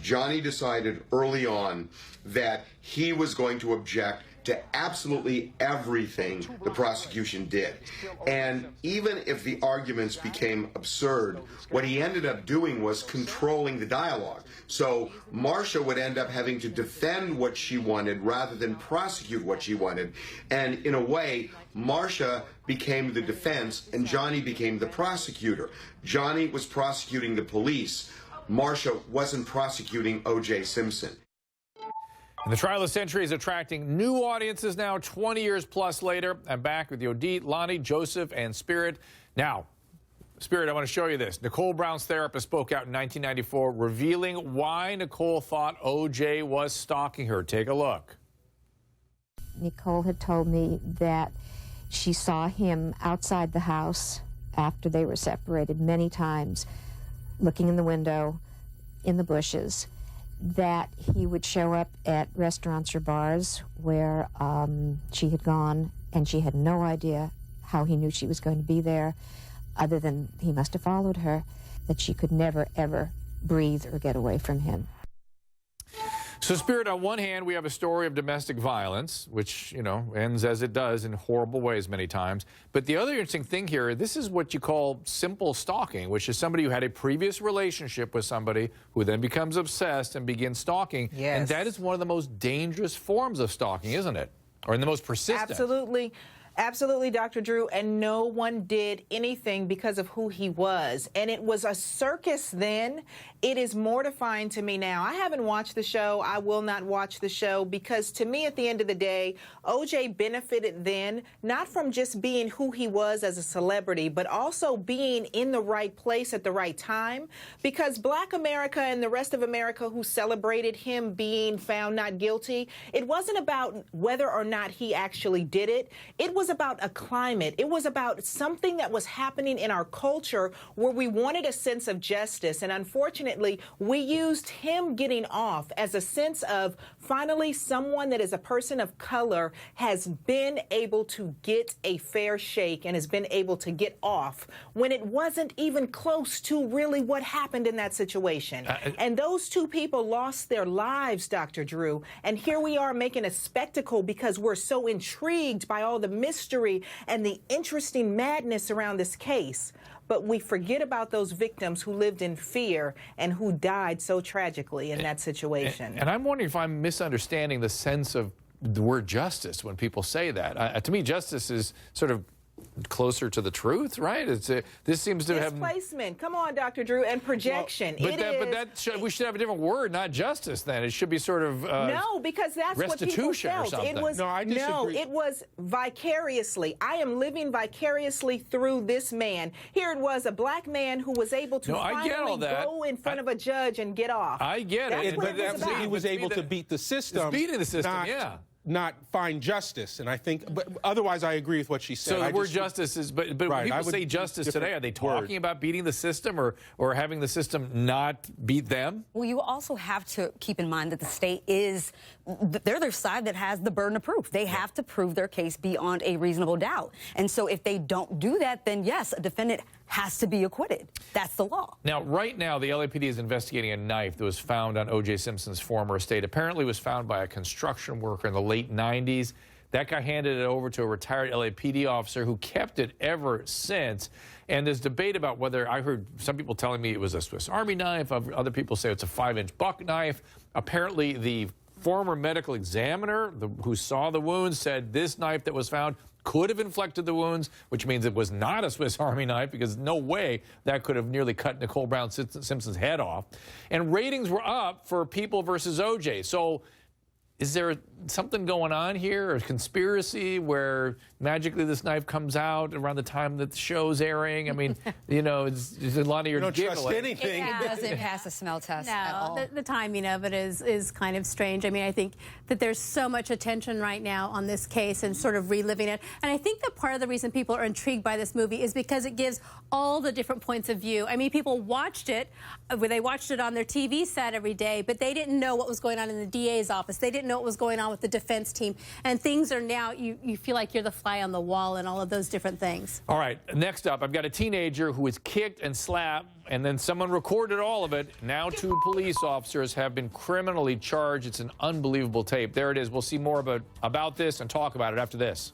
Johnny decided early on that he was going to object to absolutely everything the prosecution did. And even if the arguments became absurd, what he ended up doing was controlling the dialogue. So Marcia would end up having to defend what she wanted rather than prosecute what she wanted. And in a way, Marcia became the defense and Johnny became the prosecutor. Johnny was prosecuting the police. Marcia wasn't prosecuting O.J. Simpson. And the trial of the century is attracting new audiences now, 20 years plus later. I'm back with Yodit, Lonnie, Joseph, and Spirit. Now, Spirit, I want to show you this. Nicole Brown's therapist spoke out in 1994, revealing why Nicole thought O.J. was stalking her. Take a look. Nicole had told me that she saw him outside the house after they were separated many times, looking in the window, in the bushes, that he would show up at restaurants or bars where she had gone, and she had no idea how he knew she was going to be there, other than he must have followed her, that she could never, ever breathe or get away from him. So, Spirit, on one hand, we have a story of domestic violence, which, you know, ends as it does in horrible ways many times. But the other interesting thing here, this is what you call simple stalking, which is somebody who had a previous relationship with somebody who then becomes obsessed and begins stalking. Yes. And that is one of the most dangerous forms of stalking, isn't it? Or the most persistent. Absolutely. Absolutely, Dr. Drew, and no one did anything because of who he was. And it was a circus then. It is mortifying to me now. I haven't watched the show. I will not watch the show because to me, at the end of the day, O.J. benefited then, not from just being who he was as a celebrity, but also being in the right place at the right time. Because Black America and the rest of America who celebrated him being found not guilty, it wasn't about whether or not he actually did it. It was about a climate. It was about something that was happening in our culture where we wanted a sense of justice. And unfortunately, we used him getting off as a sense of finally someone that is a person of color has been able to get a fair shake and has been able to get off when it wasn't even close to really what happened in that situation. And those two people lost their lives, Dr. Drew. And here we are making a spectacle because we're so intrigued by all the mystery and the interesting madness around this case. But we forget about those victims who lived in fear and who died so tragically in that situation. And I'm wondering if I'm misunderstanding the sense of the word justice when people say that. To me, justice is sort of closer to the truth, right? This seems to have displacement. Come on, Dr. Drew, and projection. Well, we should have a different word, not justice. Then it should be sort of no, because that's what people felt. It was I disagree. No, it was vicariously. I am living vicariously through this man. Here it was, a black man who was able to finally go in front of a judge and get off. I get it, but he was able to beat the system. Beating the system, yeah. Not find justice, and I think, but otherwise I agree with what she said. So the word justice is, but right, when people say justice today, are they talking about beating the system or having the system not beat them? Well, you also have to keep in mind that the state is, they're their side that has the burden of proof. They have to prove their case beyond a reasonable doubt. And so if they don't do that, then yes, a defendant has to be acquitted. That's the law. Now, right now, the LAPD is investigating a knife that was found on O.J. Simpson's former estate. Apparently, it was found by a construction worker in the late 90s. That guy handed it over to a retired LAPD officer who kept it ever since. And there's debate about whether, I heard some people telling me it was a Swiss Army knife. Other people say it's a 5-inch buck knife. Apparently, the former medical examiner who saw the wounds said this knife that was found could have inflicted the wounds, which means it was not a Swiss Army knife because no way that could have nearly cut Nicole Brown Simpson's head off. And ratings were up for People versus O.J. So is there something going on here, a conspiracy where magically this knife comes out around the time that the show's airing? I mean, you know, it's a lot of your giggling. You don't trust anything. It doesn't pass a smell test at all. The timing of it is kind of strange. I mean, I think that there's so much attention right now on this case and sort of reliving it. And I think that part of the reason people are intrigued by this movie is because it gives all the different points of view. I mean, people watched it, they watched it on their TV set every day, but they didn't know what was going on in the DA's office. They didn't know know what was going on with the defense team. And things are now, you feel like you're the fly on the wall and all of those different things. All right, next up, I've got a teenager who was kicked and slapped, and then someone recorded all of it. Now 2 police officers have been criminally charged. It's an unbelievable tape. There it is. We'll see more about this and talk about it after this.